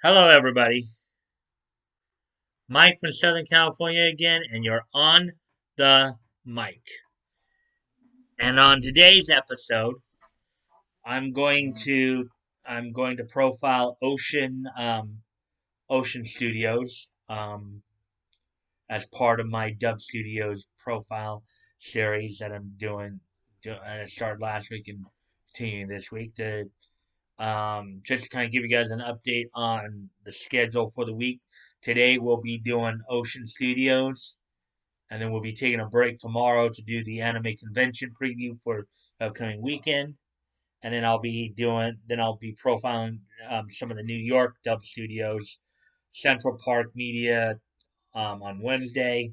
Hello, everybody. Mike from Southern California again, and you're on the mic. And on today's episode, I'm going to I'm going to profile Ocean Studios as part of my Dub Studios profile series that I'm doing. I started last week and continuing this week to just to kind of give you guys an update on the schedule for the week. Today we'll be doing Ocean Studios, and then we'll be taking a break tomorrow to do the anime convention preview for the upcoming weekend. And then I'll be profiling some of the New York dub studios, Central Park Media on Wednesday,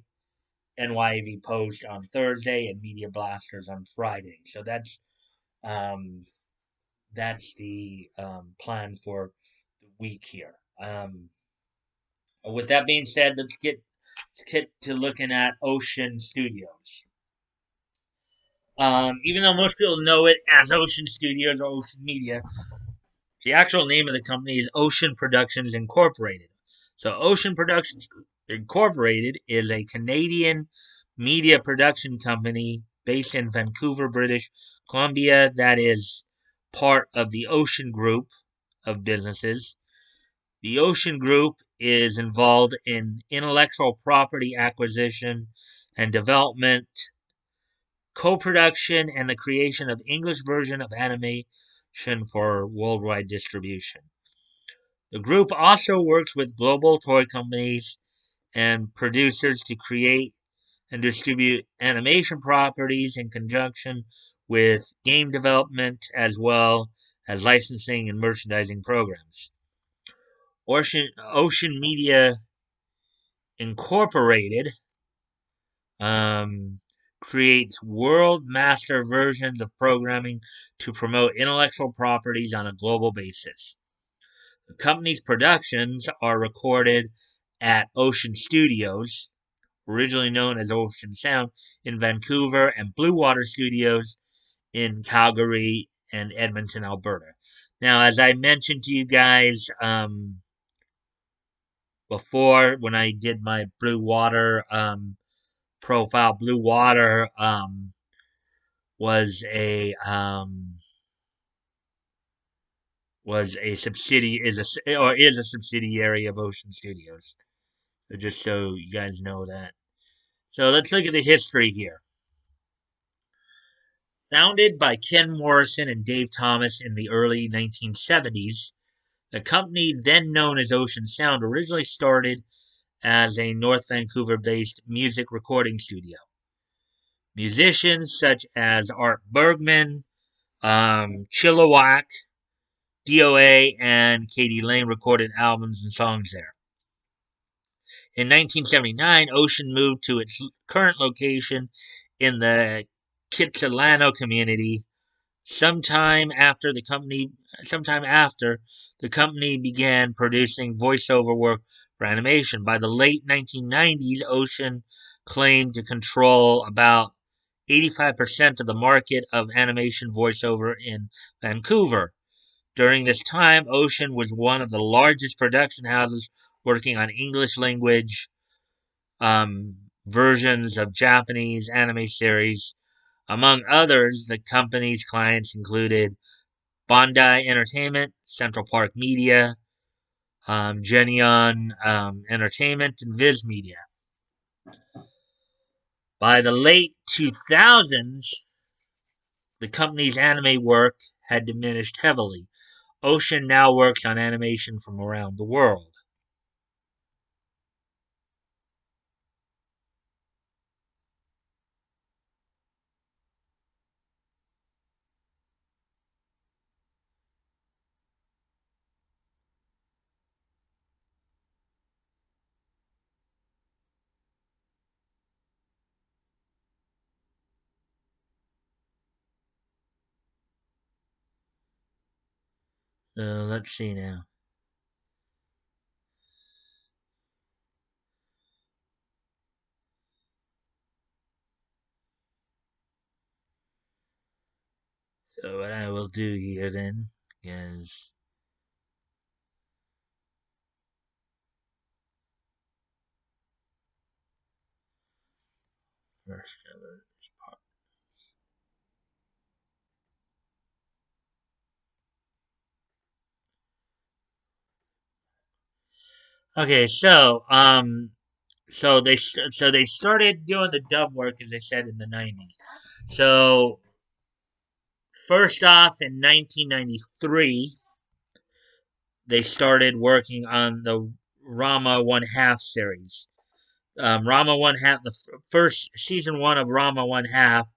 NYAV Post on Thursday, and Media Blasters on Friday. So um, that's the plan for the week here. With that being said, let's get to looking at Ocean Studios. Even though most people know it as Ocean Studios or Ocean Media, the actual name of the company is Ocean Productions Incorporated. So, Ocean Productions Incorporated is a Canadian media production company based in Vancouver, British Columbia, that is part of the Ocean Group of businesses. The Ocean Group is involved in intellectual property acquisition and development, co-production, and the creation of English version of animation for worldwide distribution. The group also works with global toy companies and producers to create and distribute animation properties in conjunction with game development as well as licensing and merchandising programs. Ocean Media Incorporated um, creates world master versions of programming to promote intellectual properties on a global basis. The company's productions are recorded at Ocean Studios, originally known as Ocean Sound, in Vancouver, and Blue Water Studios in Calgary and Edmonton, Alberta. Now, as I mentioned to you guys before when I did my Blue Water profile, Blue Water was a is a subsidiary of Ocean Studios. So just so you guys know that. So let's look at the history here. Founded by Ken Morrison and Dave Thomas in the early 1970s, the company, then known as Ocean Sound, originally started as a North Vancouver based music recording studio. Musicians such as Art Bergman, Chilliwack, DOA, and Katie Lane recorded albums and songs there. In 1979, Ocean moved to its current location in the Kitsilano community. Sometime after the company began producing voiceover work for animation. By the late 1990s, Ocean claimed to control about 85% of the market of animation voiceover in Vancouver. During this time, Ocean was one of the largest production houses working on English language versions of Japanese anime series. Among others, the company's clients included Bandai Entertainment, Central Park Media, Genion Entertainment, and Viz Media. By the late 2000s, the company's anime work had diminished heavily. Ocean now works on animation from around the world. So let's see now. So what I will do here then is First ever part. Okay, so they started doing the dub work, as I said, in the 90s. So first off, in 1993, they started working on the Rama One Half series. Rama One Half, the first season one of Rama One Half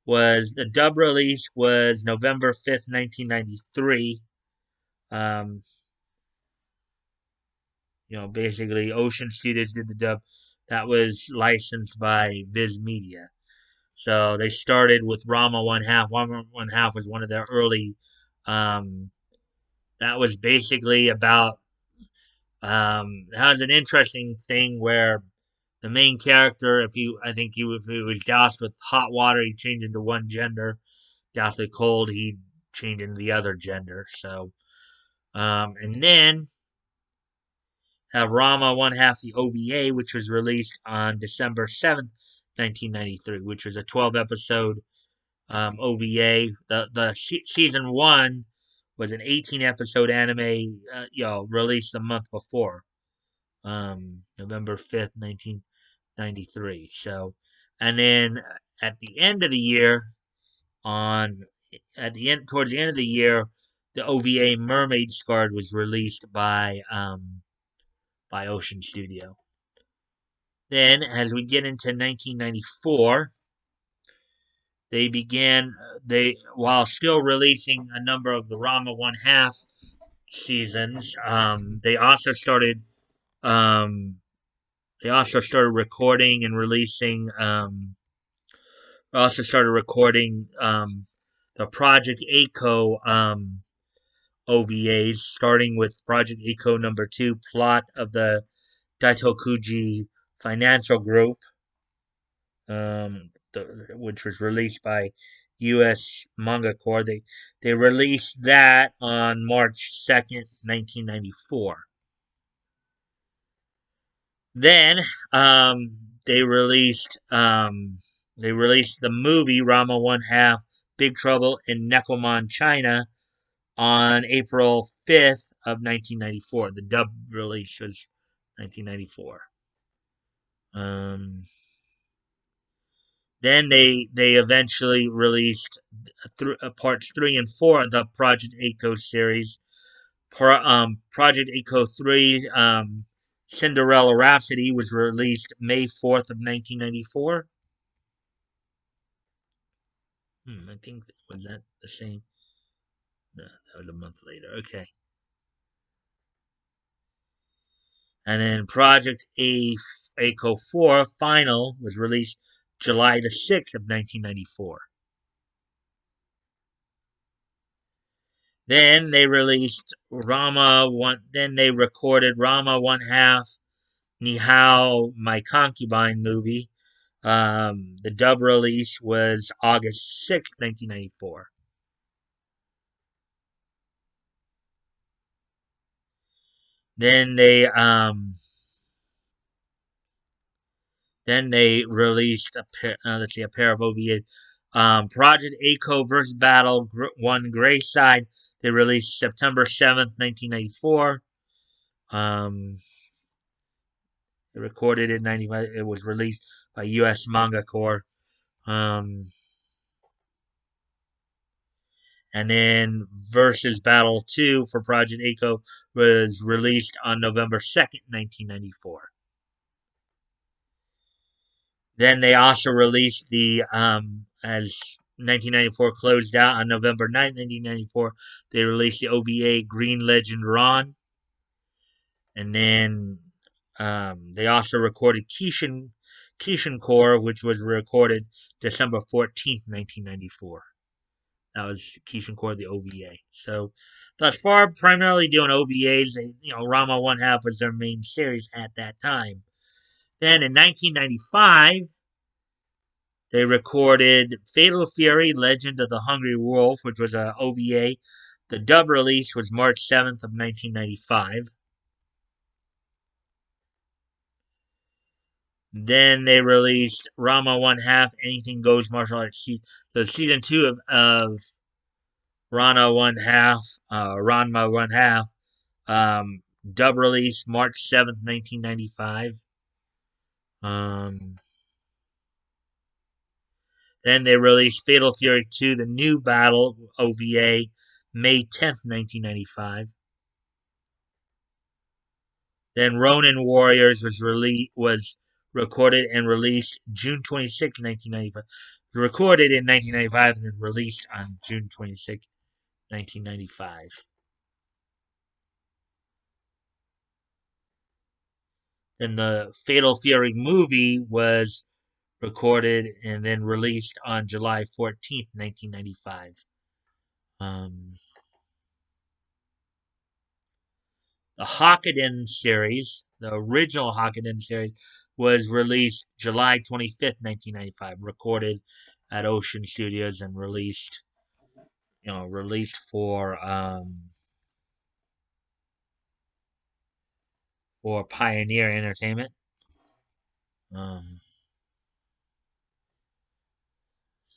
was the dub release was November 5th, 1993. Um, basically Ocean Studios did the dub. That was licensed by Viz Media. So they started with Rama One Half. Rama One Half was one of their early. Um, that was basically about. That was an interesting thing where the main character, if he was doused with hot water, he'd change into one gender. Doused with cold, he'd change into the other gender. So, and then have Rama One Half the OVA, which was released on December 7th, 1993, which was a 12 episode OVA. The season one was an 18 episode anime, released the month before, November 5th, 1993. So, and then at the end of the year, on towards the end of the year, the OVA Mermaid Scarred was released by Ocean Studio. Then, as we get into 1994, they began while still releasing a number of the Rama One Half seasons. Um, they also started recording and releasing. Also started recording the Project A-ko OVAs, starting with Project A-ko #2, plot of the Daitokuji Financial Group, which was released by U.S. Manga Corps. They released that on March 2nd, 1994. Then they released the movie Rama One Half Big Trouble in Nekomon, China on April 5th, 1994. The dub release was 1994. Um, then they eventually released parts 3 and 4 of the Project A-ko series. Project A-ko 3, Cinderella Rhapsody, was released May 4th, 1994. I think was that the same? No, that was a month later. Okay. And then Project A-ko 4 Final was released July 6th, 1994. Then they released Rama One. Then they recorded Rama One Half Nihao My Concubine movie. The dub release was August 6th, 1994. Then they released a pair of OVAs. Project A-ko vs. Battle 1 Grayside. They released September 7th, 1994. It recorded in 95. It was released by U.S. Manga Corps. And then Versus Battle 2 for Project A-ko was released on November 2nd, 1994. Then they also released as 1994 closed out on November 9th, 1994, they released the OVA Green Legend Ron. And then they also recorded Kishin Core, which was recorded December 14th, 1994. That was Kishin Core, the OVA. So thus far, primarily doing OVAs. Rama One Half was their main series at that time. Then in 1995, they recorded Fatal Fury: Legend of the Hungry Wolf, which was a OVA. The dub release was March 7th, 1995. Then they released Rama One Half, Anything Goes Martial Arts. So season 2 of Ranma One Half, um, dub release March 7th, 1995. Um, then they released Fatal Fury 2, The New Battle OVA, May 10th, 1995. Then Ronin Warriors was recorded and released June 26, 1995. Recorded in 1995 and then released on June 26, 1995. Then the Fatal Fury movie was recorded and then released on July 14th, 1995. Um, the Hakkiden series, the original Hakkiden series, was released July 25th, 1995. Recorded at Ocean Studios and released for Pioneer Entertainment. Um,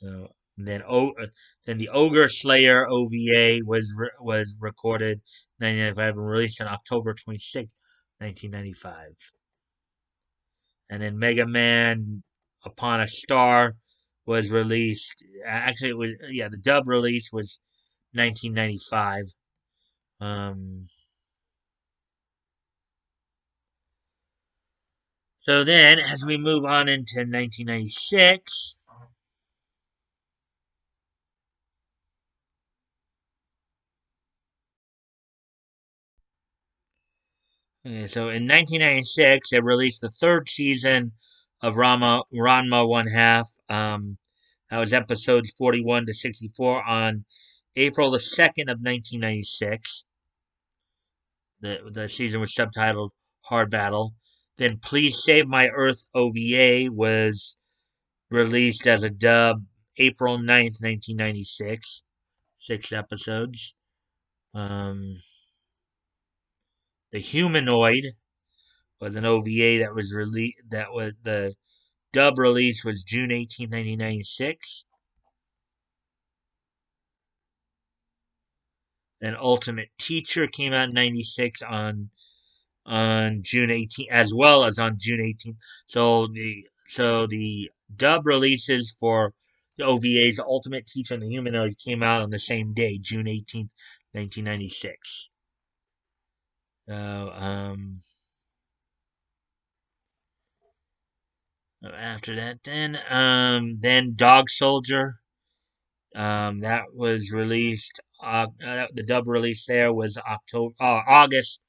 so then the Ogre Slayer OVA was recorded 1995 and released on October 26th, 1995. And then Mega Man Upon a Star was released. Actually, it was the dub release was 1995. Um, so then, as we move on into 1996. Okay, so in 1996, they released the third season of Ranma One Half. That was episodes 41 to 64 on April the 2nd of 1996. The season was subtitled Hard Battle. Then Please Save My Earth OVA was released as a dub April 9th, 1996. 6 episodes. Um, the Humanoid was an OVA that was released. That was the dub release was June 18th, 1996. Then Ultimate Teacher came out in 96 on June 18th, as well as on June 18th. So the dub releases for the OVAs, the Ultimate Teacher and the Humanoid, came out on the same day, June 18th, 1996. So after that, then Dog Soldier. That was released. The dub release there was August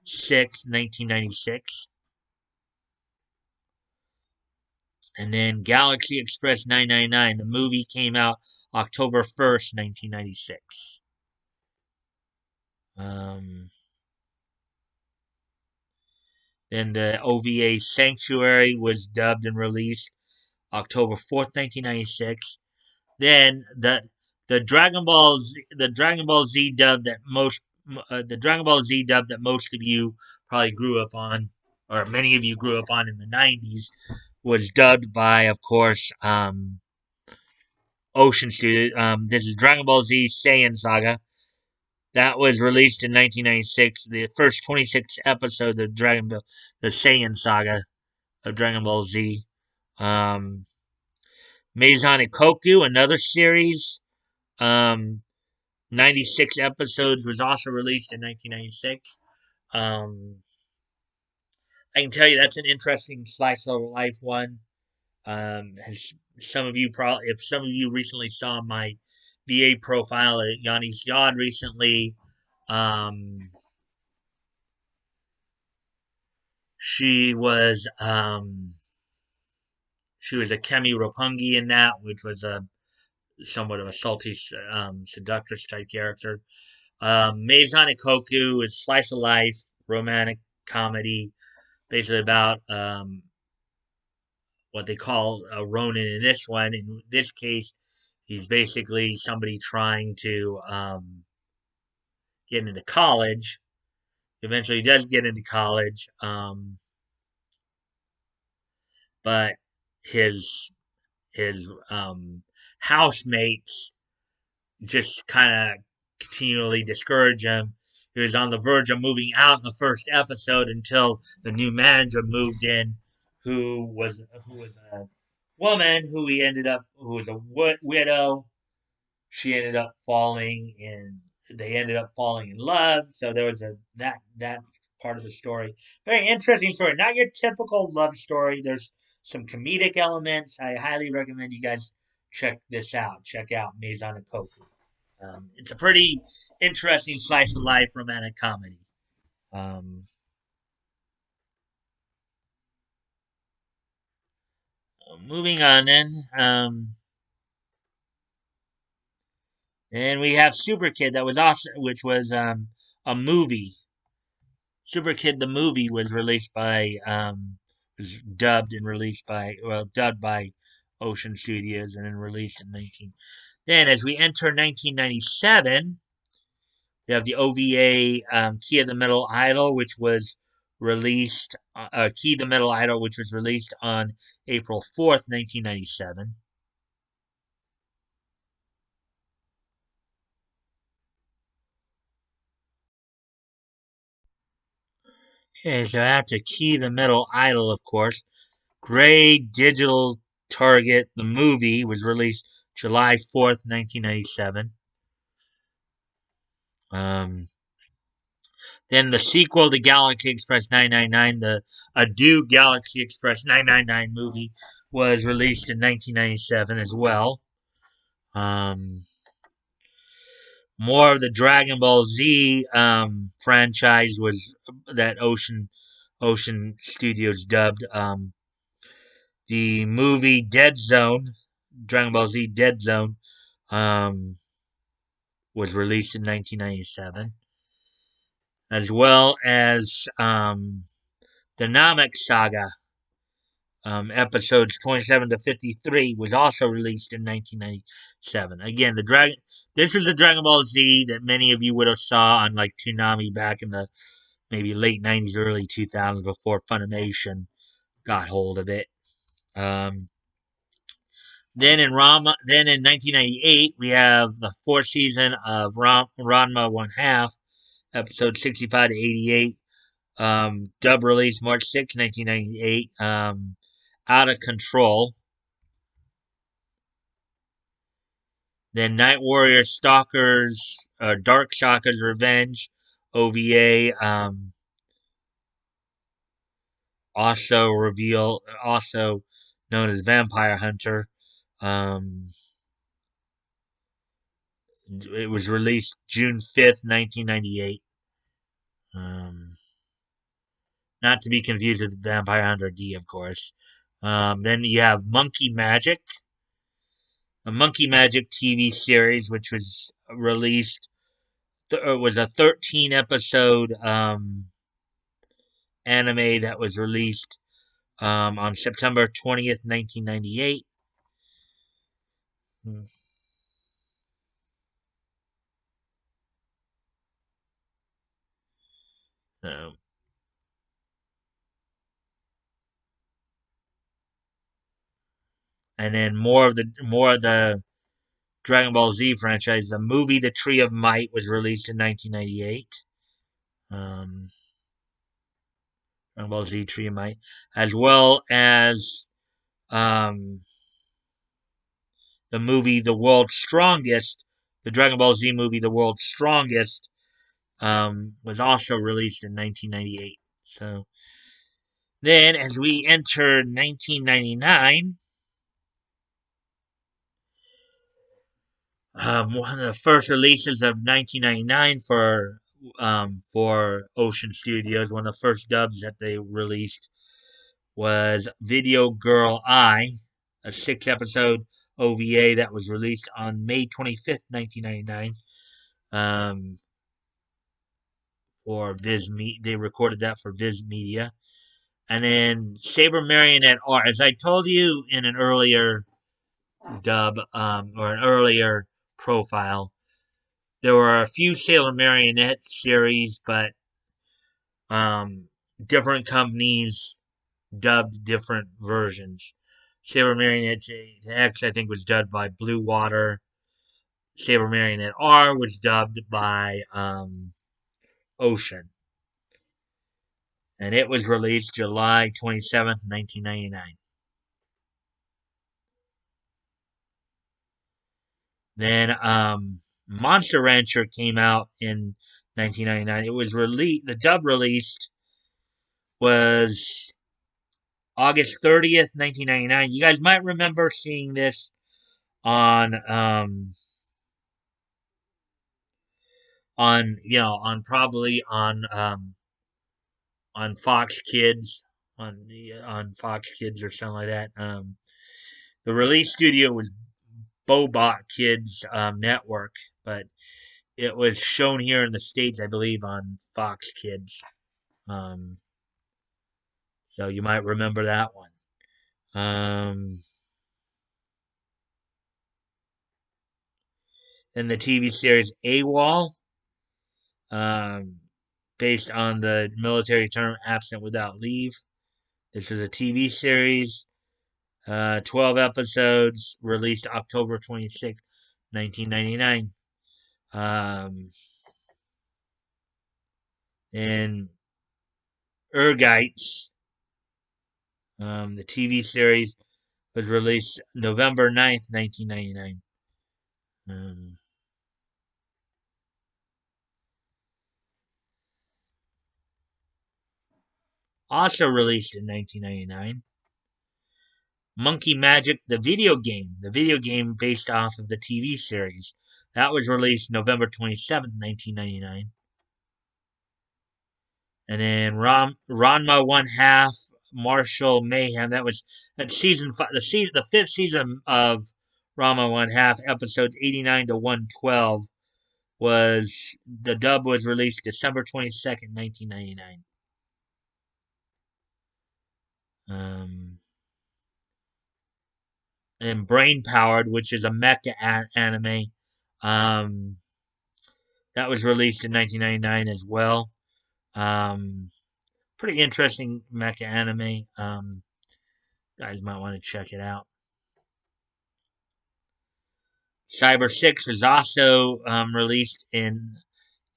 6th, 1996. And then Galaxy Express 999, the movie came out October 1st, 1996. Um, then the OVA Sanctuary was dubbed and released October 4th, 1996. Then the Dragon Ball Z dub that most of you probably grew up on, or many of you grew up on in the 90s, was dubbed by, of course, Ocean Studio. This is Dragon Ball Z Saiyan Saga. That was released in 1996. The first 26 episodes of the Saiyan Saga of Dragon Ball Z. Um, Maison Ikoku, another series. 96 episodes, was also released in 1996. Um, I can tell you that's an interesting slice of life one. As if some of you recently saw my VA profile at Yanni's Yard recently, um, she was she was a Kemi Roppongi in that, which was a somewhat of a salty, seductress type character. Maison Ikoku is slice of life romantic comedy, basically about what they call a Ronin in this one. In this case, he's basically somebody trying to get into college. Eventually, he does get into college, but his his housemates just kind of continually discourage him. He was on the verge of moving out in the first episode until the new manager moved in, who was a woman who was a widow. She ended up falling in. They ended up falling in love. So there was that part of the story. Very interesting story. Not your typical love story. There's some comedic elements. I highly recommend you guys check this out. Check out Maison and Kofu. It's a pretty interesting slice of life romantic comedy. Um, Moving on then. And we have Super Kid that was also, which was a movie. Super Kid the movie was released by was dubbed and released by dubbed by Ocean Studios and then released in 19. Then as we enter 1997, we have the OVA Key of the Metal Idol, which was released Key of the Metal Idol, which was released on April 4th, 1997. Okay, so after Key the Metal Idol, of course, Gray Digital Target, the movie, was released July 4th, 1997. Um, then the sequel to Galaxy Express 999, the Adieu Galaxy Express 999 movie, was released in 1997 as well. Um, More of the Dragon Ball Z franchise was that Ocean Studios dubbed. The movie Dead Zone, Dragon Ball Z Dead Zone, um, was released in 1997, as well as the Namek Saga, episodes 27 to 53, was also released in 1997. Again, this was the Dragon Ball Z that many of you would have saw on like Toonami back in the maybe late 90s, early 2000s before Funimation got hold of it. Um, then in 1998, we have the fourth season of Ranma One Half, episode 65 to 88. Dub release March 6, 1998. Out of Control. Then Night Warrior Stalkers, Dark Shaka's Revenge, OVA. Also known as Vampire Hunter. Um, it was released June 5th, 1998. Um, Not to be confused with Vampire Hunter D, of course. Then you have Monkey Magic, a Monkey Magic TV series, which was released. It was a 13 episode anime that was released on September 20th, 1998. So, and then more of the Dragon Ball Z franchise. The movie The Tree of Might was released in 1998. Um, Dragon Ball Z Tree of Might, as well as um, the movie The World's Strongest. The Dragon Ball Z movie The World's Strongest was also released in 1998. So then, as we enter 1999, one of the first releases of 1999 for Ocean Studios, one of the first dubs that they released was Video Girl I, a 6 episode OVA that was released on May 25th, 1999. For they recorded that for Viz Media. And then Saber Marionette Art, as I told you in an earlier dub or an earlier profile, there were a few Sailor Marionette series, but different companies dubbed different versions. Saber Marionette X, I think, was dubbed by Blue Water. Saber Marionette R was dubbed by Ocean. And it was released July 27th, 1999. Then Monster Rancher came out in 1999. It was released. The dub released was August 30th, 1999. You guys might remember seeing this on probably on Fox Kids, on Fox Kids or something like that. The release studio was Bobot Kids Network, but it was shown here in the States, I believe, on Fox Kids. Um, so you might remember that one. And the TV series AWOL, um, based on the military term absent without leave. This was a TV series, 12 episodes, released October 26th, 1999. And Ergites, the TV series, was released November 9th, 1999. Also released in 1999, Monkey Magic, the video game based off of the TV series. That was released November 27th, 1999. And then Ranma One Half, Martial Mayhem. That's the fifth season of Ranma One Half, episodes 89 to 112. The dub was released December 22nd, 1999. And Brain Powered, which is a mecha anime, that was released in 1999 as well. Pretty interesting mecha anime. Guys might want to check it out. Cyber 6 was also released in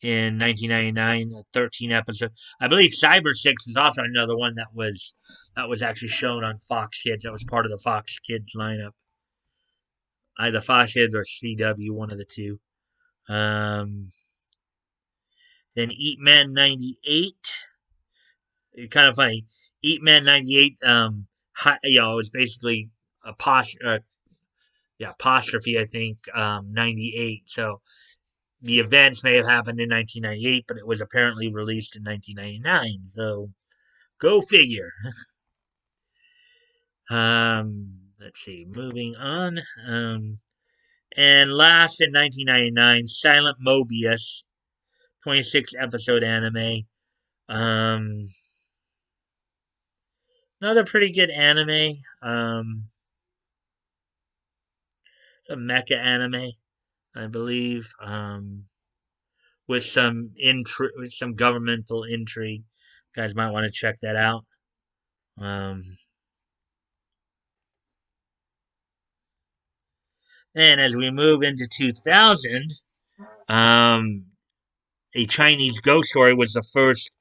1999, 13 episodes. I believe Cyber 6 is also another one that was actually shown on Fox Kids. That was part of the Fox Kids lineup. Either Fox Kids or CW, one of the two. Then Eat Man 98. It's kind of funny. Eat Man 98, it was basically apostrophe, I think, 98. So the events may have happened in 1998, but it was apparently released in 1999. So go figure. Let's see. Moving on. And last in 1999, Silent Mobius, 26 episode anime. Another pretty good anime. A mecha anime, I believe. With some governmental intrigue. You guys might want to check that out. Then as we move into 2000, A Chinese Ghost Story was the first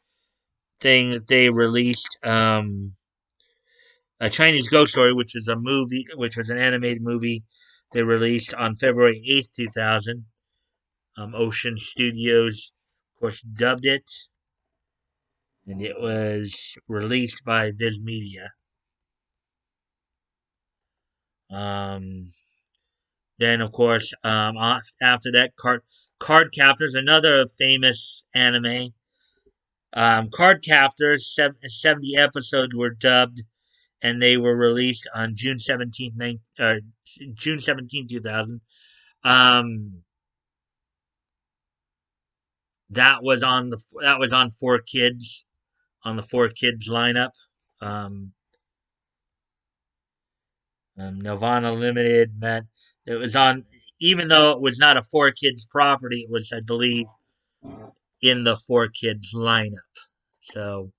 thing that they released. A Chinese Ghost Story, which was an animated movie they released on February 8th, 2000. Ocean Studios, of course, dubbed it, and it was released by Viz Media. Then, of course, after that, Card Captors, another famous anime. Card Captors, 70 episodes were dubbed, and they were released on June 17th, 2000. That was on 4Kids, on the 4Kids lineup. Nirvana Limited, it was on, even though it was not a 4Kids property, it was, I believe, in the 4Kids lineup. So,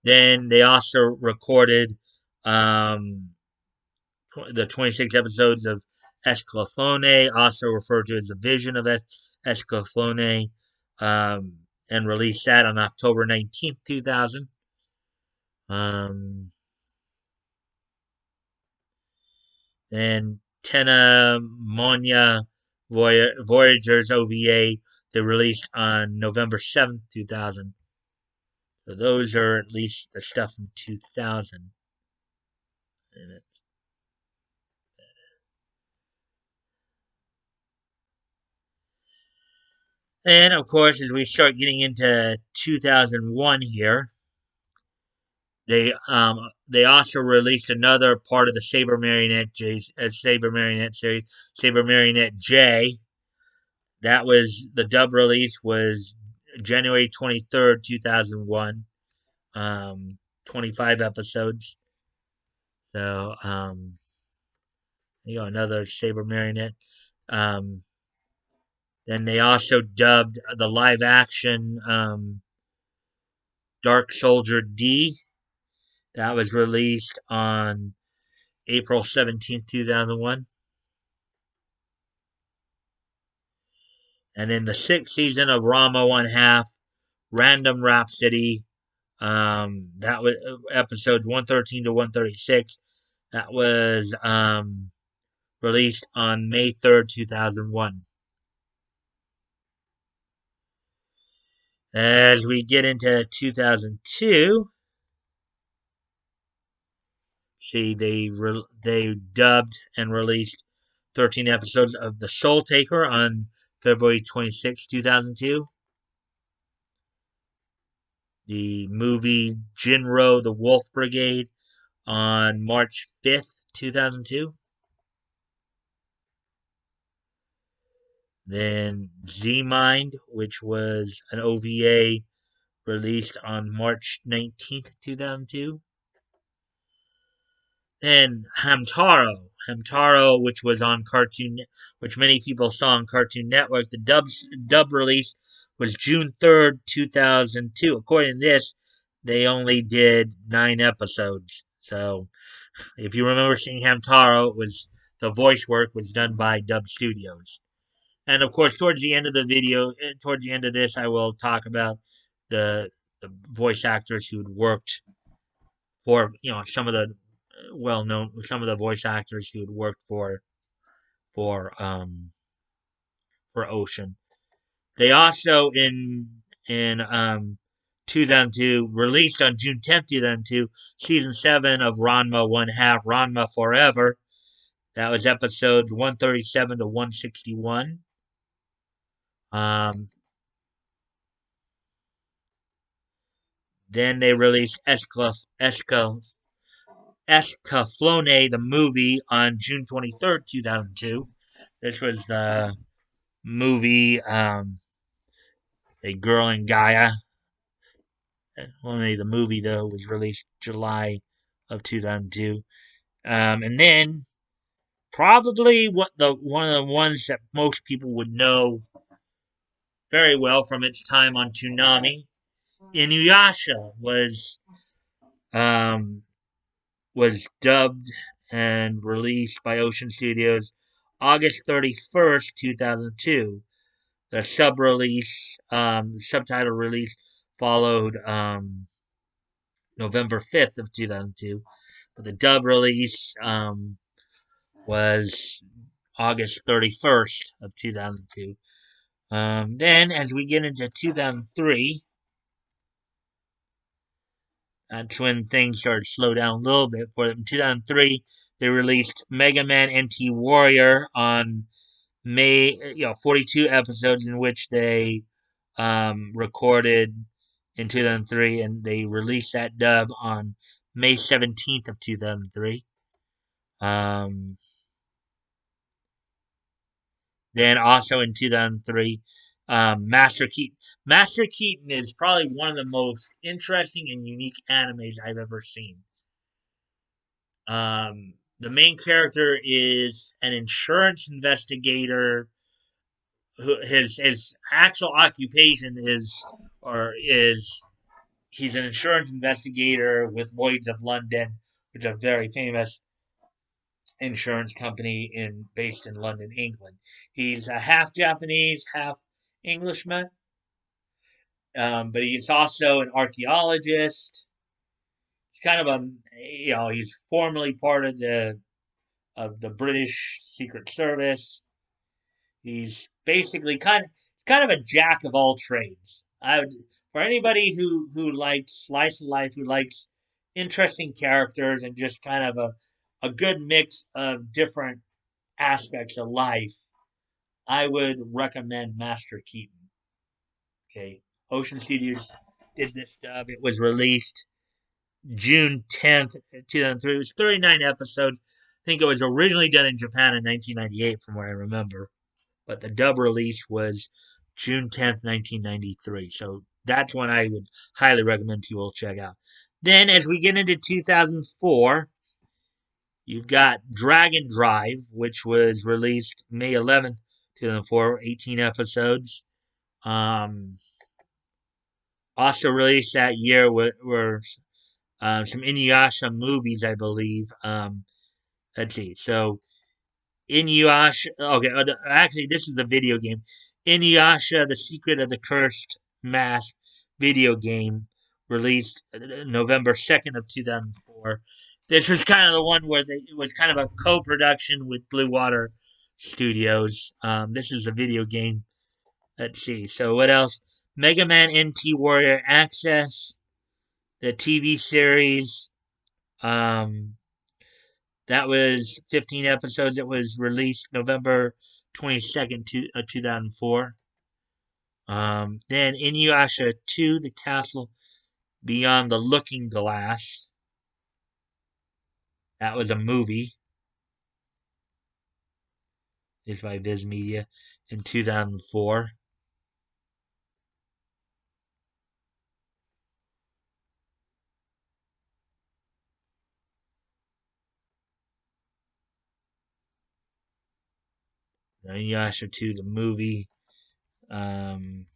Then they also recorded the 26 episodes of Escaflowne, also referred to as the Vision of Escaflowne, and released that on October 19th, 2000. Um, and Tena Monya Voyagers OVA, they released on November 7th, 2000. So those are at least the stuff from 2000. And of course, as we start getting into 2001 here, they also released another part of the Saber Marionette series, Saber Marionette J. That was the dub release was January 23rd, 2001. 25 episodes. So another Saber Marionette. Um, then they also dubbed the live action Dark Soldier D. That was released on April 17th, 2001. And in the sixth season of Rama One Half, Random Rhapsody, that was episodes 113 to 136. That was released on May 3rd, 2001. As we get into 2002, see they dubbed and released 13 episodes of The Soul Taker on February 26, 2002. The movie Jinro the Wolf Brigade on March 5th, 2002. Then Z Mind, which was an OVA released on March 19th, 2002. Then Hamtaro, which was on which many people saw on Cartoon Network. The dub release was June 3rd, 2002. According to this, they only did 9 episodes. So, if you remember seeing Hamtaro, the voice work was done by Dub Studios. And of course, towards the end of the video, towards the end of this, I will talk about the the voice actors who had worked for some of the some of the voice actors who had worked for um for Ocean. They also in 2002 released on June 10th, 2002, season 7 of Ranma One Half, Ranma Forever. That was episodes 137 to 161. Um, then they released Escaflowne, the movie, on June 23rd, 2002. This was the movie, A Girl in Gaia. Only the movie, though, was released July of 2002. And then, probably one of the ones that most people would know very well from its time on Toonami, Inuyasha um, was dubbed and released by Ocean Studios August 31st, 2002. The subtitle release followed November 5th of 2002. But the dub release was August 31st of 2002. Then, as we get into 2003, that's when things started to slow down a little bit for them. In 2003, they released Mega Man NT Warrior on 42 episodes in which they recorded in 2003, and they released that dub on May 17th of 2003. Um, then also in 2003, Master Keaton. Master Keaton is probably one of the most interesting and unique animes I've ever seen. The main character is an insurance investigator. His actual occupation is he's an insurance investigator with Lloyd's of London, which is a very famous insurance company based in London, England. He's a half Japanese, half Englishman, but he's also an archaeologist. He's kind of he's formerly part of the British Secret Service. He's basically kind of a jack of all trades. I would For anybody who likes slice of life, who likes interesting characters and just kind of a good mix of different aspects of life, I would recommend Master Keaton. Okay, Ocean Studios did this dub. It was released June 10th, 2003. It was 39 episodes. I think it was originally done in Japan in 1998, from what I remember, but the dub release was June 10th, 1993. So that's one I would highly recommend people check out. Then, as we get into 2004, you've got Dragon Drive, which was released May 11th, 2004, 18 episodes. Um, Also released that year were some Inuyasha movies, I believe. Let's see. So Inuyasha. Okay, actually, this is the video game. Inuyasha: The Secret of the Cursed Mask video game, released November 2nd of 2004. This was kind of the one where it was kind of a co-production with Blue Water Studios. This is a video game. Let's see. So what else? Mega Man NT Warrior Access, the TV series. Um, that was 15 episodes. It was released November 22nd, 2004. Then Inuyasha 2, The Castle Beyond the Looking Glass. That was a movie. It's by Viz Media in 2004. Inuyasha 2, the movie. Um,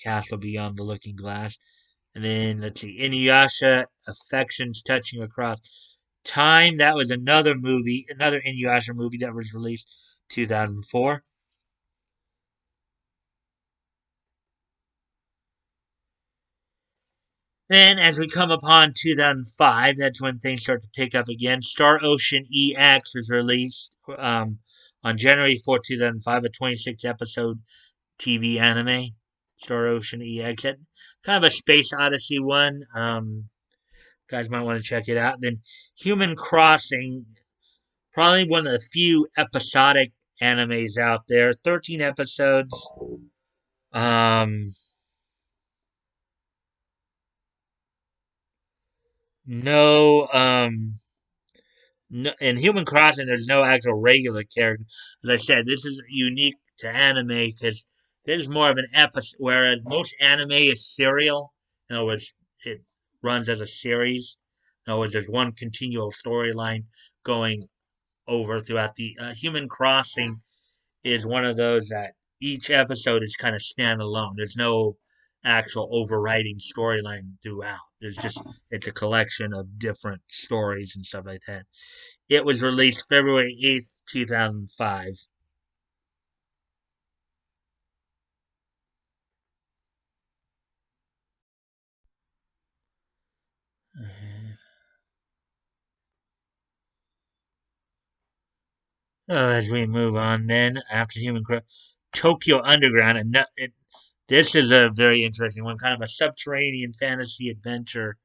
Castle Beyond the Looking Glass. And then let's see, Inuyasha, Affections Touching Across Time. That was another movie, another Inuyasha movie that was released 2004. Then, as we come upon 2005, that's when things start to pick up again. Star Ocean EX was released on January 4th, 2005, a 26 episode TV anime. Star Ocean EX. Kind of a Space Odyssey one. Guys might want to check it out. Then Human Crossing, probably one of the few episodic animes out there. 13 episodes. Um, no, no, in Human Crossing, there's no actual regular character. As I said, this is unique to anime because this is more of an episode, whereas most anime is serial. In other words, it runs as a series. In other words, there's one continual storyline going over throughout the Human Crossing is one of those that each episode is kind of standalone. There's no actual overriding storyline throughout. It's a collection of different stories and stuff like that. It was released February 8th, 2005. As we move on, then after Tokyo Underground, this is a very interesting one, kind of a subterranean fantasy adventure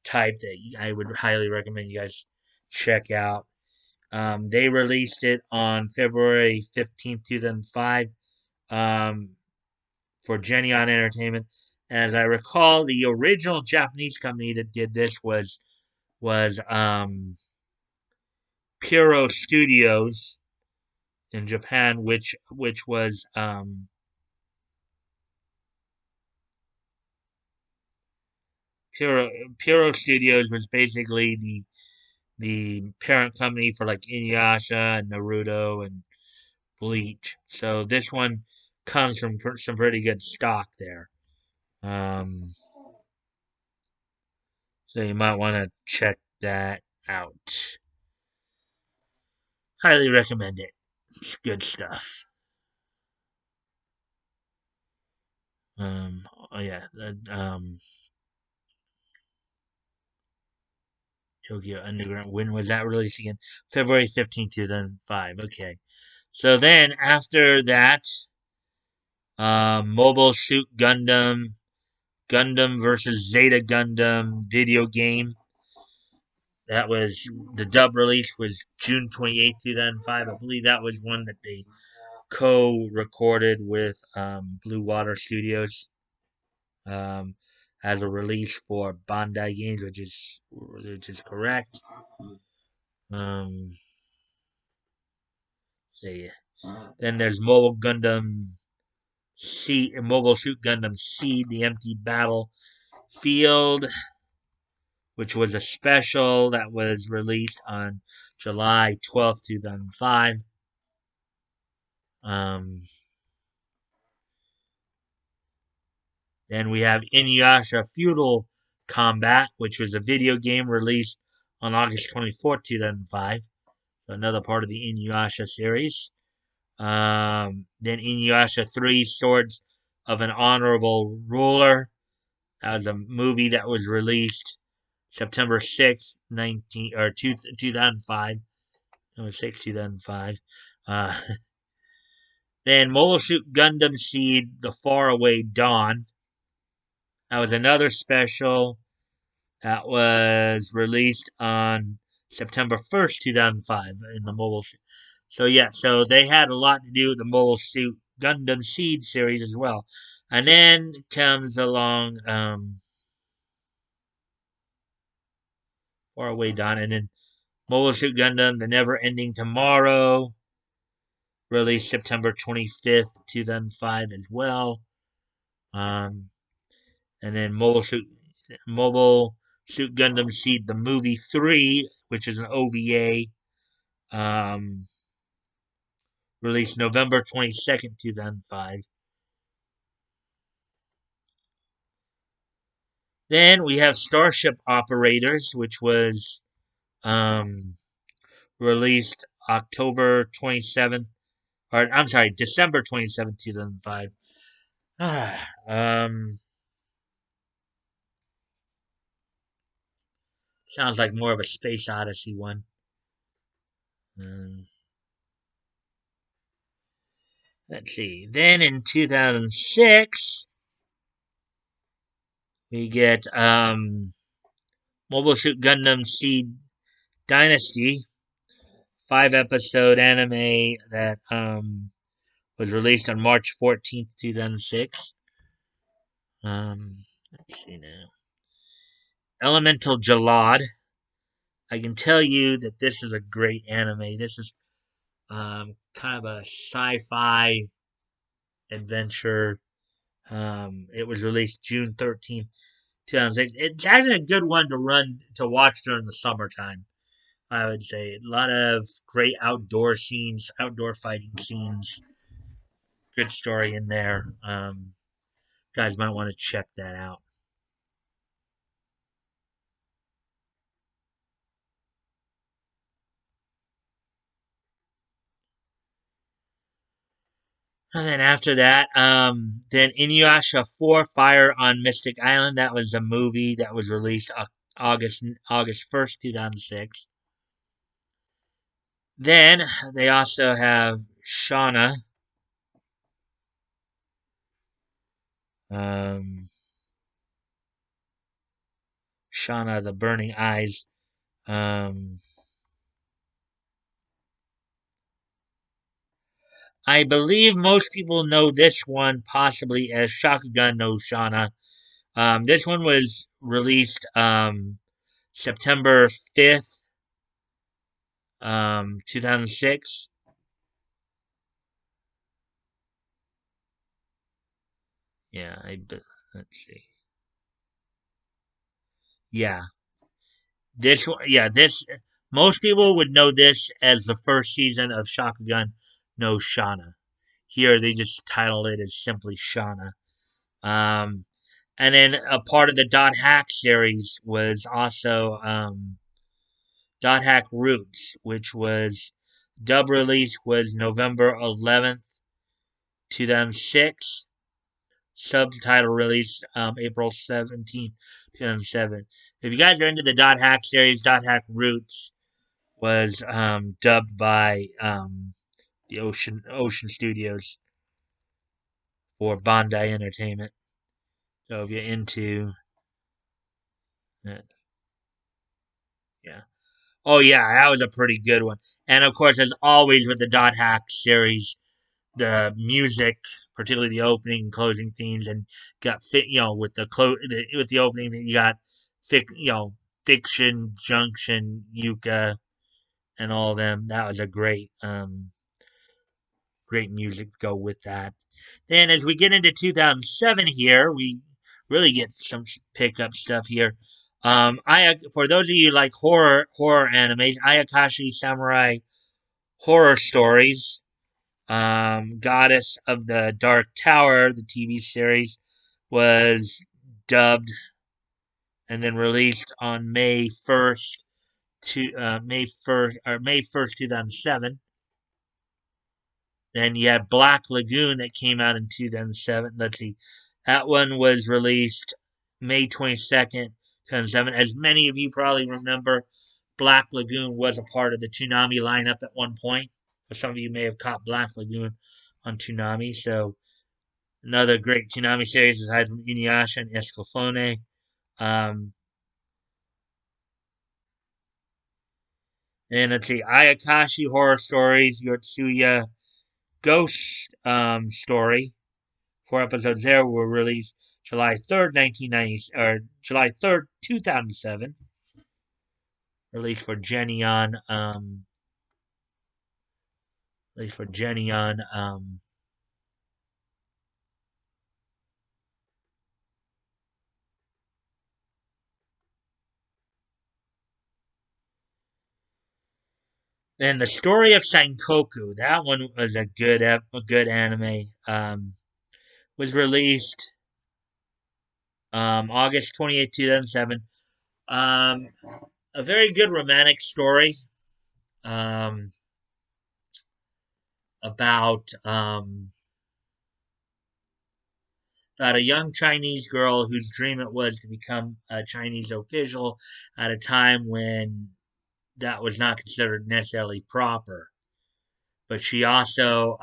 type that I would highly recommend you guys check out. They released it on February 15th, 2005, for Genion Entertainment. As I recall, the original Japanese company that did this was Puro Studios in Japan, which was Puro Studios was basically the parent company for like Inuyasha and Naruto and Bleach. So this one comes from some pretty good stock there. Um, So you might want to check that out. Highly recommend it. It's good stuff. Oh yeah, Tokyo Underground. When was that released again? February 15th, 2005. Okay. So then after that, Mobile Suit Gundam, Gundam versus Zeta Gundam video game. That was the dub release was June 28th, 2005. I believe that was one that they co-recorded with Blue Water Studios um, as a release for Bandai Games, which is correct. Um, see. Then there's Mobile Suit Gundam Seed, the Empty Battle Field, which was a special that was released on July 12th, 2005. Um, then we have Inuyasha Feudal Combat, which was a video game released on August 24th, 2005. So another part of the Inuyasha series. Then Inuyasha 3 Swords of an Honorable Ruler. That was a movie that was released September 6th, 2005. September 6th, 2005. Uh, then Mobile Suit Gundam Seed The Faraway Dawn. That was another special that was released on September 1st, 2005 in the Mobile Suit. So yeah, so they had a lot to do with the Mobile Suit Gundam Seed series as well. And then comes along Faraway Dawn, and then Mobile Suit Gundam The Never Ending Tomorrow, released September 25th, 2005 as well. Um, and then Mobile Suit Gundam Seed the Movie 3, which is an OVA, um, released November 22nd, 2005. Then we have Starship Operators, which was um, released December 27th, 2005. Sounds like more of a Space Odyssey one. Um, let's see. Then in 2006, we get Mobile Suit Gundam Seed Dynasty, 5 episode anime that was released on March 14th, 2006. Let's see now. Elemental Jalad. I can tell you that this is a great anime. This is kind of a sci-fi adventure. It was released June 13th, 2006. It's actually a good one to watch during the summertime. I would say a lot of great outdoor scenes, outdoor fighting scenes. Good story in there. Guys might want to check that out. And then after that, then Inuyasha 4 Fire on Mystic Island. That was a movie that was released August 1st, 2006. Then they also have um, Shauna the Burning Eyes. Um, I believe most people know this one possibly as Shakugan no Shauna. This one was released September 5th, 2006. Yeah, let's see. Yeah, this most people would know this as the first season of Shakugan no Shana. Here they just title it as simply Shana. Um, And then a part of the Dot Hack series was also Dot Hack Roots, which was dub release was November 11th, 2006. Subtitle release April 17th, 2007. If you guys are into the Dot Hack series, Dot Hack Roots was dubbed by the Ocean Studios for Bandai Entertainment. So if you're into it, yeah. Oh yeah, that was a pretty good one. And of course, as always with the Dot Hack series, the music, particularly the opening and closing themes, and got fit. With with the opening, you got Fiction, Junction, Yuka, and all of them. That was a great music to go with that. Then as we get into 2007 here, we really get some pickup stuff here. For those of you like horror animes, Ayakashi Samurai horror stories. Goddess of the Dark Tower, the TV series, was dubbed and then released on May 1st, 2007. Then you had Black Lagoon that came out in 2007. Let's see. That one was released May 22nd, 2007. As many of you probably remember, Black Lagoon was a part of the Toonami lineup at one point. Some of you may have caught Black Lagoon on Toonami. So another great Toonami series aside from Inuyasha and Escaflowne. Um, and let's see, Ayakashi Horror Stories, Yotsuya Ghost Story. 4 episodes there were released July 3rd, 1990, or July 3rd, 2007. Released for Genion. Released for Genion. Then the story of Sankoku. That one was a good anime. Was released August 28th, 2007. Um, a very good romantic story um, about about a young Chinese girl whose dream it was to become a Chinese official at a time when that was not considered necessarily proper. But she also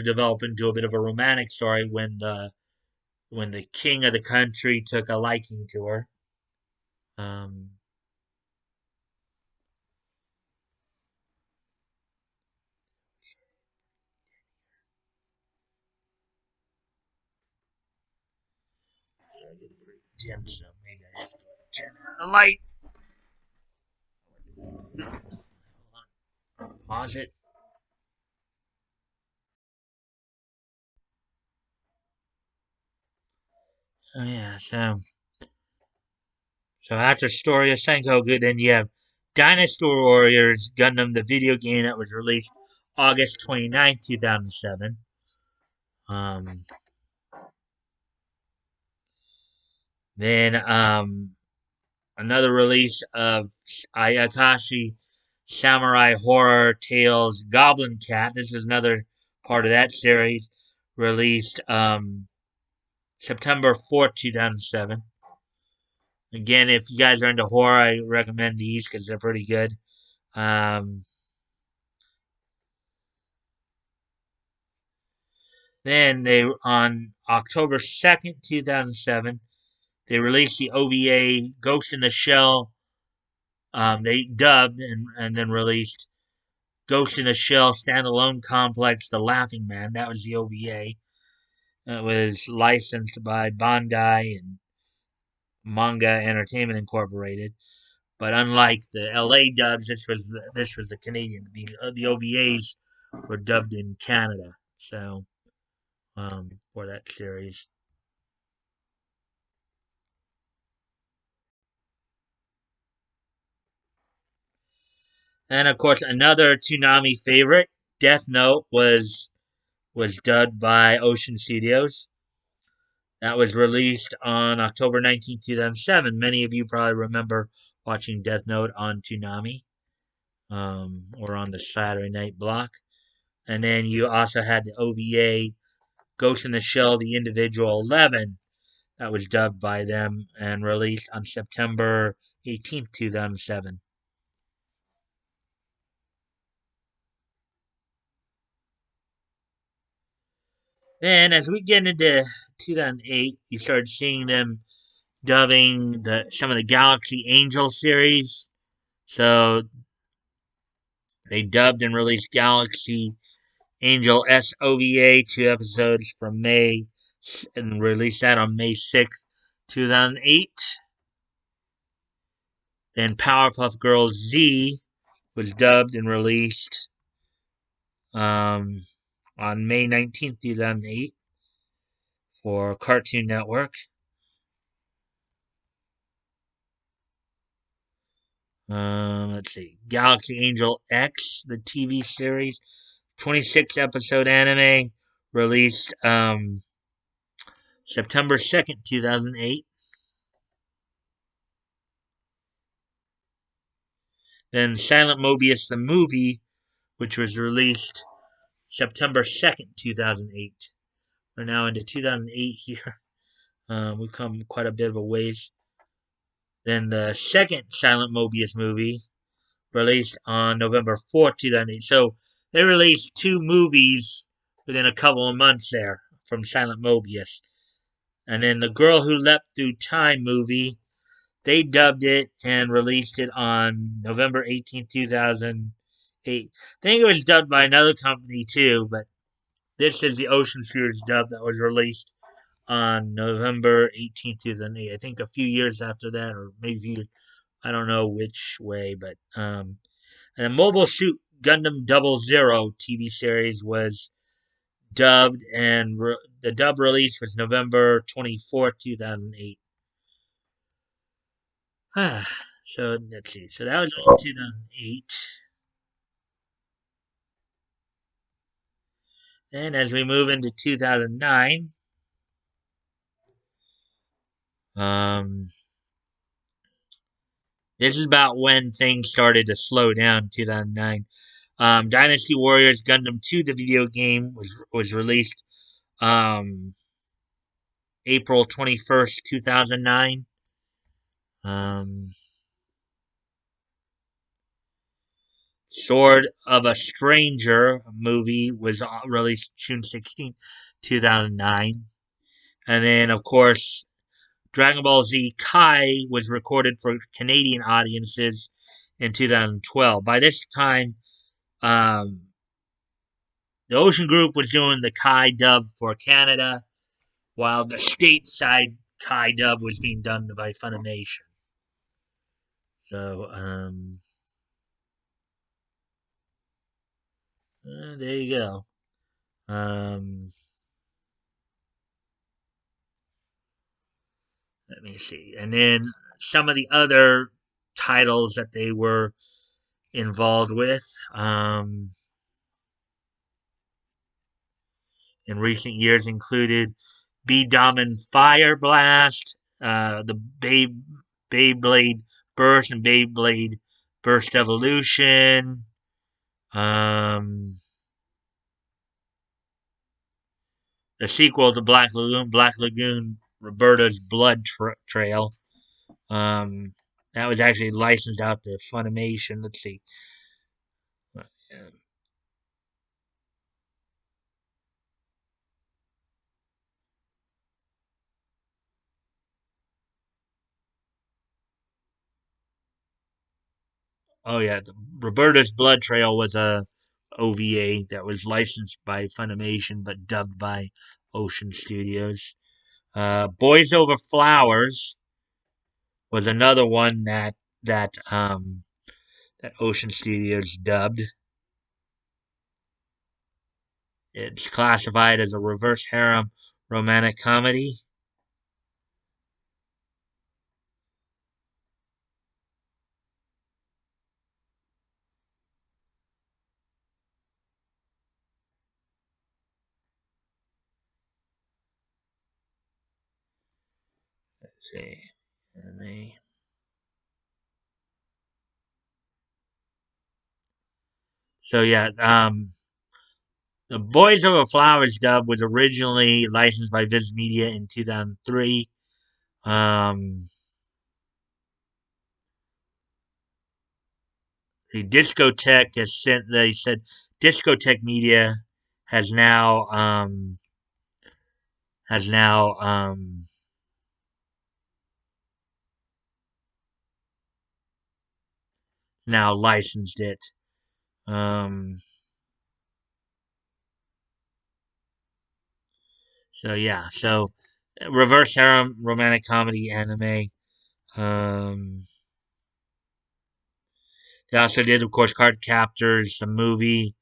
developed into a bit of a romantic story when the king of the country took a liking to her. Um, dim, so maybe I should turn on the light. Pause it. Oh yeah, so after Story of Sengoku, then you have Dynasty Warriors Gundam, the video game that was released August 29th, 2007. Um, then another release of Ayakashi Samurai Horror Tales Goblin Cat. This is another part of that series, released September 4th, 2007. Again, if you guys are into horror, I recommend these because they're pretty good. Um, then they on October 2nd, 2007, they released the OVA Ghost in the Shell. They dubbed and then released Ghost in the Shell Standalone Complex The Laughing Man. That was the OVA. It was licensed by Bandai and Manga Entertainment Incorporated. But unlike the LA dubs, this was the Canadian. The OVAs were dubbed in Canada. So for that series. And of course, another Toonami favorite, Death Note, was dubbed by Ocean Studios. That was released on October 19th, 2007. Many of you probably remember watching Death Note on Toonami, or on the Saturday Night Block. And then you also had the OVA Ghost in the Shell, The Individual 11, that was dubbed by them and released on September 18th, 2007. Then, as we get into 2008, you start seeing them dubbing some of the Galaxy Angel series. So they dubbed and released Galaxy Angel SOVA, 2 episodes from May, and released that on May 6th, 2008. Then Powerpuff Girls Z was dubbed and released um, on May 19th, 2008 for Cartoon Network. Let's see. Galaxy Angel X, the TV series, 26-episode anime, released September 2nd, 2008. Then Silent Mobius the movie, which was released September 2nd, 2008. We're now into 2008 here. We've come quite a bit of a ways. Then the second Silent Mobius movie, released on November 4th, 2008. So they released 2 movies within a couple of months there from Silent Mobius. And then the Girl Who Leapt Through Time movie, they dubbed it and released it on November 18th, 2008. I think it was dubbed by another company too, but this is the Ocean Spheres dub that was released on November 18th, 2008. I think a few years after that, or maybe, I don't know which way, but and the Mobile Suit Gundam 00 TV series was dubbed, and the dub release was November 24th, 2008. So let's see. So that was all 2008. And as we move into 2009, um, this is about when things started to slow down in 2009. Dynasty Warriors Gundam 2, the video game, was released um, April 21st, 2009. Um, Sword of a Stranger movie was released June 16th, 2009. And then, of course, Dragon Ball Z Kai was recorded for Canadian audiences in 2012. By this time, um, the Ocean Group was doing the Kai dub for Canada, while the stateside Kai dub was being done by Funimation. So, there you go. Let me see. And then some of the other titles that they were involved with in recent years included Bedaman Fire Blast, the Beyblade Burst and Beyblade Burst Evolution. The sequel to Black Lagoon Roberta's Blood Trail. That was actually licensed out to Funimation. Let's see. Oh yeah, the Roberta's Blood Trail was a OVA that was licensed by Funimation but dubbed by Ocean Studios. Boys Over Flowers was another one that Ocean Studios dubbed. It's classified as a reverse harem romantic comedy. see. Anime. So yeah, the Boys Over Flowers dub was originally licensed by Viz Media in 2003. Um, the Discotheque has sent. They said Discotheque Media has now has now now licensed it. Um, so yeah, so reverse harem romantic comedy anime. Um, they also did, of course, Card Captors, the movie,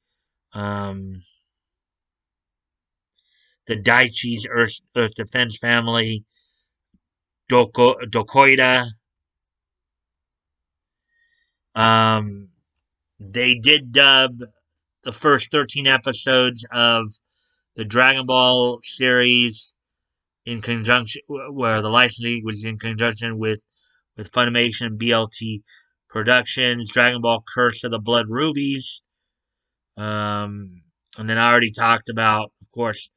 um, the Daichi's Earth Defense Family, Dokoida. Um, they did dub the first 13 episodes of the Dragon Ball series in conjunction, where the licensing was in conjunction with Funimation and BLT Productions, Dragon Ball Curse of the Blood Rubies. And then I already talked about, of course,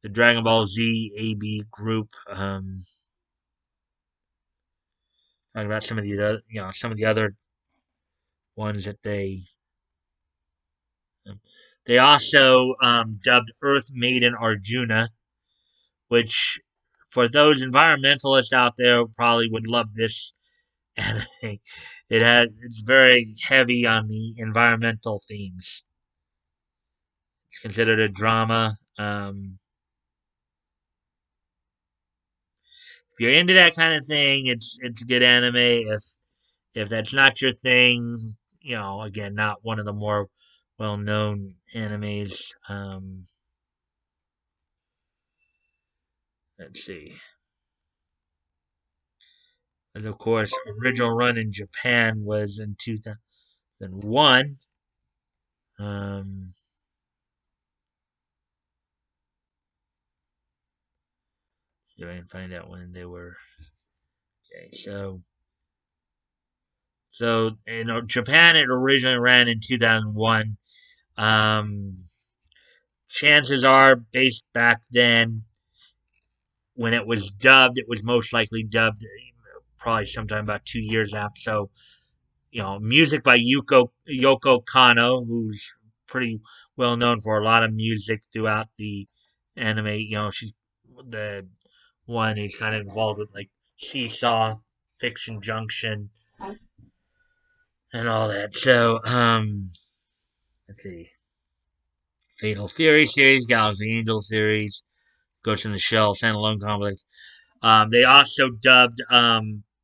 the Dragon Ball Z AB group. Talking about some of the other, some of the other ones that they also dubbed Earth Maiden Arjuna, which for those environmentalists out there probably would love this anime. It's very heavy on the environmental themes. It's considered a drama. If you're into that kind of thing, it's a good anime. If that's not your thing, again, not one of the more well known animes. Let's see. And of course, original run in Japan was in 2001. Um, see if I can find out when they were. Okay, so in Japan, it originally ran in 2001. Um, chances are, based back then, when it was dubbed, it was most likely dubbed probably sometime about 2 years after. So, music by Yoko Kanno, who's pretty well known for a lot of music throughout the anime. She's the one who's kind of involved with like Seesaw, Fiction Junction, and all that. So, let's see. Fatal Fury series, Galaxy Angel series, Ghost in the Shell, standalone complex. They also dubbed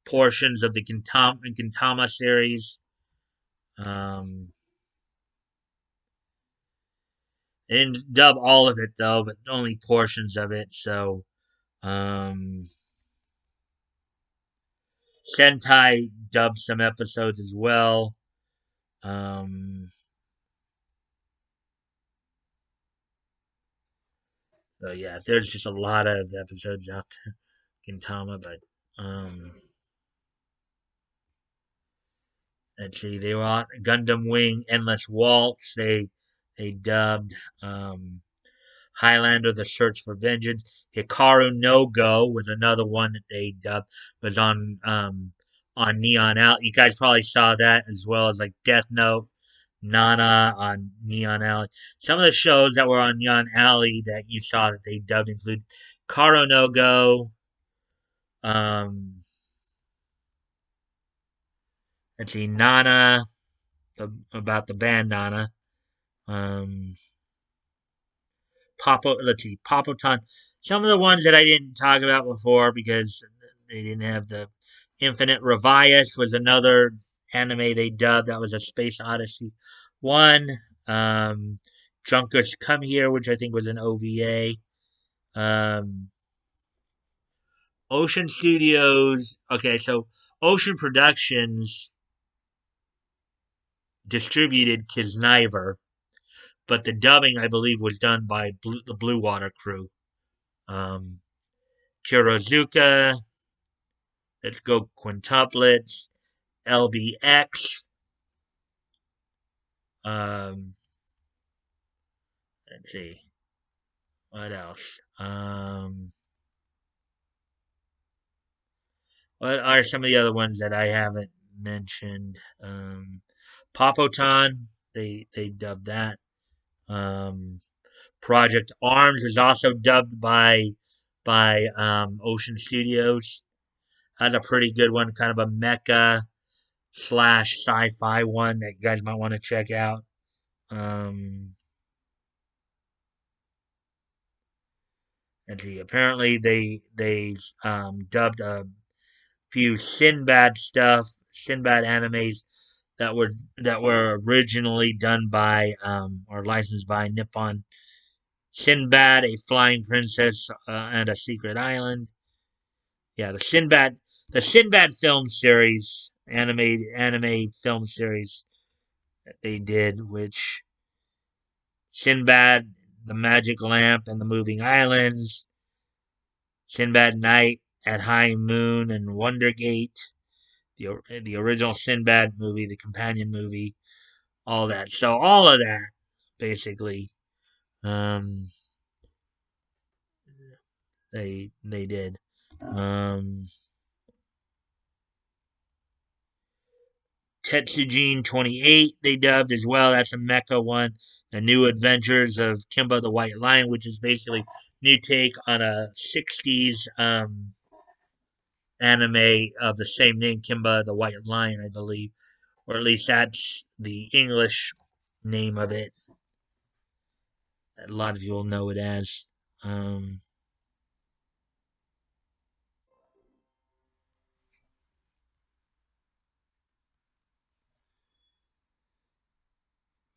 portions of the Gintama series. Um, they didn't dub all of it though, but only portions of it. So um, Sentai dubbed some episodes as well. Um, so yeah, there's just a lot of episodes out there, Gintama, but um, let's see, they were on Gundam Wing, Endless Waltz. They dubbed Highlander: The Search for Vengeance. Hikaru no Go was another one that they dubbed. Was on Neon Alley. You guys probably saw that, as well as like Death Note, Nana on Neon Alley. Some of the shows that were on Neon Alley that you saw that they dubbed include Karo no Go. Um, let's see, Nana, about the band Nana. Um, let's see, Papoton. Some of the ones that I didn't talk about before because they didn't have the Infinite Revias was another anime they dubbed. That was a Space Odyssey one. Um, Junkers Come Here, which I think was an OVA. Um, Ocean Studios. Okay, so Ocean Productions distributed Kisniver, but the dubbing, I believe, was done by the Blue Water crew. Um, Kurozuka, Let's go quintuplets. LBX. Um, let's see. What else? What are some of the other ones that I haven't mentioned? Popotan, they dubbed that. Um, Project Arms is also dubbed by Ocean Studios. That's a pretty good one, kind of a mecha slash sci-fi one that you guys might want to check out. Um, let's see. Apparently, they dubbed a few Sinbad animes that were originally done by or licensed by Nippon. Sinbad, a Flying Princess, and a Secret Island. Yeah, the Sinbad film series, anime film series that they did, which Sinbad, the Magic Lamp and the Moving Islands, Sinbad Night at High Moon and Wondergate, the original Sinbad movie, the companion movie, all that. So all of that, basically, um, they did. Um, Tetsujin 28 they dubbed as well. That's a mecha one. The New Adventures of Kimba the White Lion, which is basically new take on a 60s anime of the same name, Kimba the White Lion, I believe, or at least that's the English name of it. A lot of you will know it as. Um,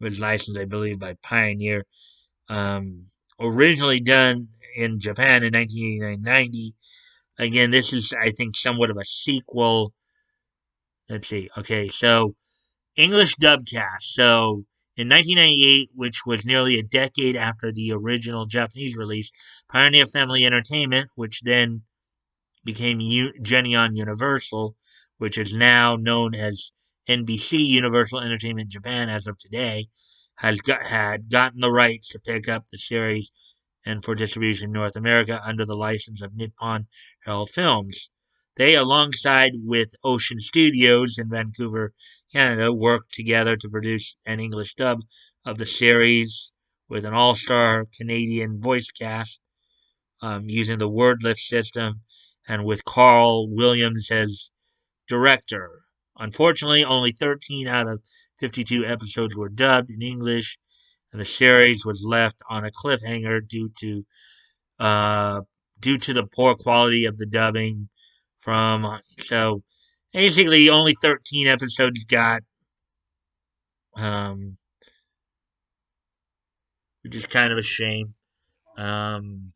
was licensed, I believe, by Pioneer. Um, Originally done in Japan in 1989-90. Again, this is, I think, somewhat of a sequel. Let's see. Okay, so English dub cast. So in 1998, which was nearly a decade after the original Japanese release, Pioneer Family Entertainment, which then became Genion Universal, which is now known as NBC Universal Entertainment Japan as of today, had gotten the rights to pick up the series and for distribution in North America under the license of Nippon Herald Films. They, alongside with Ocean Studios in Vancouver, Canada, worked together to produce an English dub of the series with an all-star Canadian voice cast using the word lift system and with Carl Williams as director. Unfortunately, only 13 out of 52 episodes were dubbed in English, and the series was left on a cliffhanger uh, due to the poor quality of the dubbing. So basically, only 13 episodes got, um, which is kind of a shame. Um,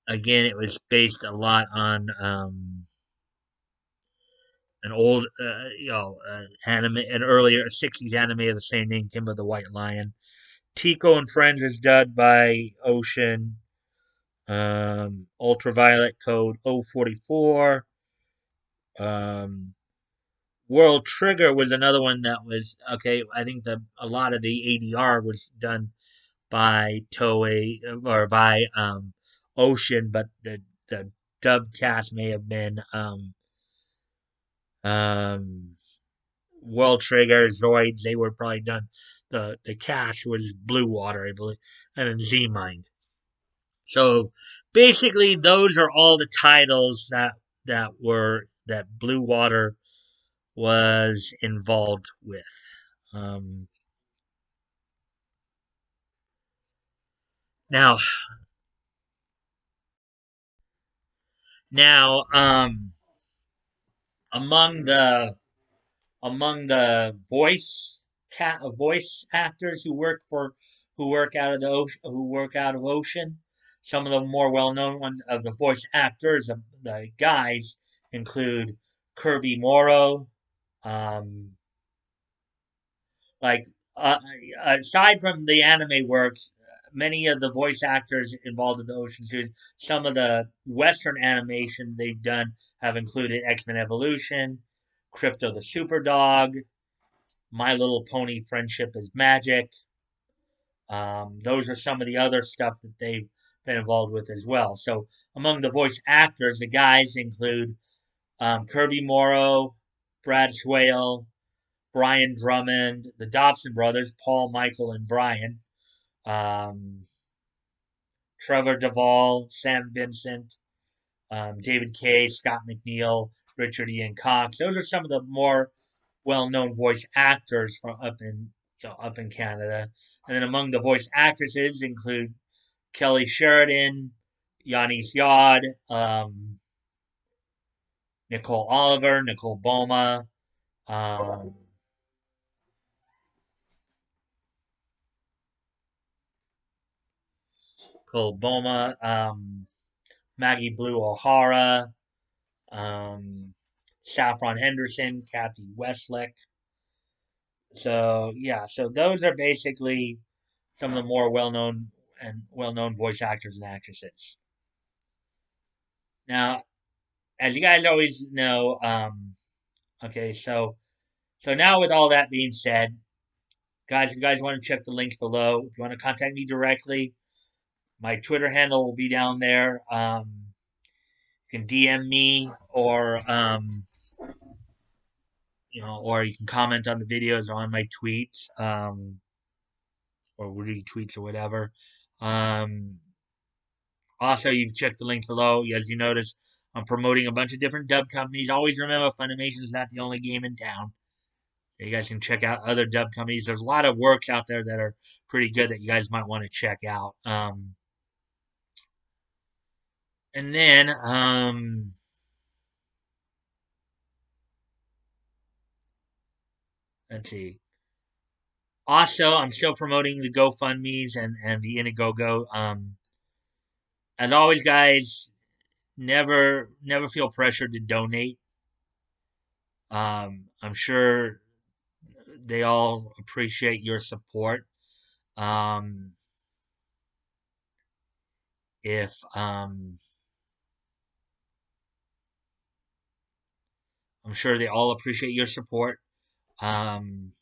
Again, it was based a lot on an old, anime, an earlier '60s anime of the same name, Kimba the White Lion. Tico and Friends is dubbed by Ocean. Ultraviolet Code 044. Um, World Trigger was another one that was okay. I think a lot of the ADR was done by Toei or by Ocean, but the dub cast may have been um, World Trigger, Zoids. They were probably done. The cast was Blue Water, I believe, and then Z Mind. So basically, those are all the titles that Blue Water was involved with. Um, now, now, among the among the voice actors who work out of Ocean, some of the more well known ones of the voice actors, the guys include Kirby Morrow, um, like uh, aside from the anime works, many of the voice actors involved in the Ocean series, some of the Western animation they've done have included X-Men Evolution, Crypto the Superdog, My Little Pony Friendship is Magic. Those are some of the other stuff that they've been involved with as well. So among the voice actors, the guys include Kirby Morrow, Brad Swale, Brian Drummond, the Dobson brothers, Paul, Michael, and Brian, um, Trevor Duvall, Sam Vincent, David Kay, Scott McNeil, Richard Ian Cox. Those are some of the more well-known voice actors from up in Canada. And then among the voice actresses include Kelly Sheridan, Yanis Yod, Nicole Oliver, Nicole Boma, um, Maggie Blue O'Hara, Saffron Henderson, Kathy Westlick. So yeah, so those are basically some of the more well-known voice actors and actresses. Now, as you guys always know, okay, so now with all that being said, guys, if you guys want to check the links below, if you want to contact me directly, my Twitter handle will be down there. You can DM me or you can comment on the videos on my tweets, or retweets or whatever. Um, Also, you've checked the link below. As you notice, I'm promoting a bunch of different dub companies. Always remember, Funimation is not the only game in town. You guys can check out other dub companies. There's a lot of works out there that are pretty good that you guys might want to check out. And then, let's see. Also, I'm still promoting the GoFundMe's and the Indiegogo. As always, guys, never feel pressured to donate. I'm sure they all appreciate your support. Um, if I'm sure they all appreciate your support. Um,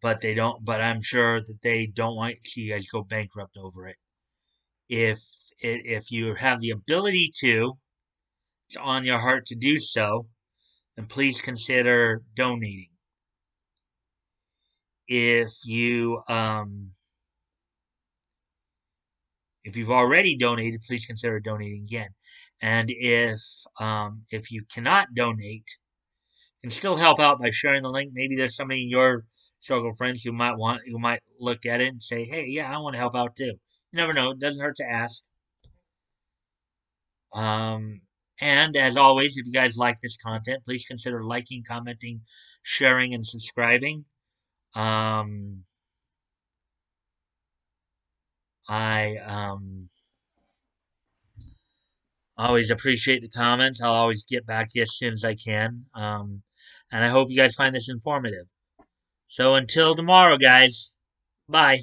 but they don't. But I'm sure that they don't want to see you guys go bankrupt over it. If if you have the ability to, it's on your heart to do so, then please consider donating. If you've already donated, please consider donating again. And if you cannot donate, you can still help out by sharing the link. Maybe there's somebody in your circle of friends who might look at it and say, "Hey, yeah, I want to help out too." You never know; it doesn't hurt to ask. And as always, if you guys like this content, please consider liking, commenting, sharing, and subscribing. I always appreciate the comments. I'll always get back to you as soon as I can. And I hope you guys find this informative. So until tomorrow, guys, bye.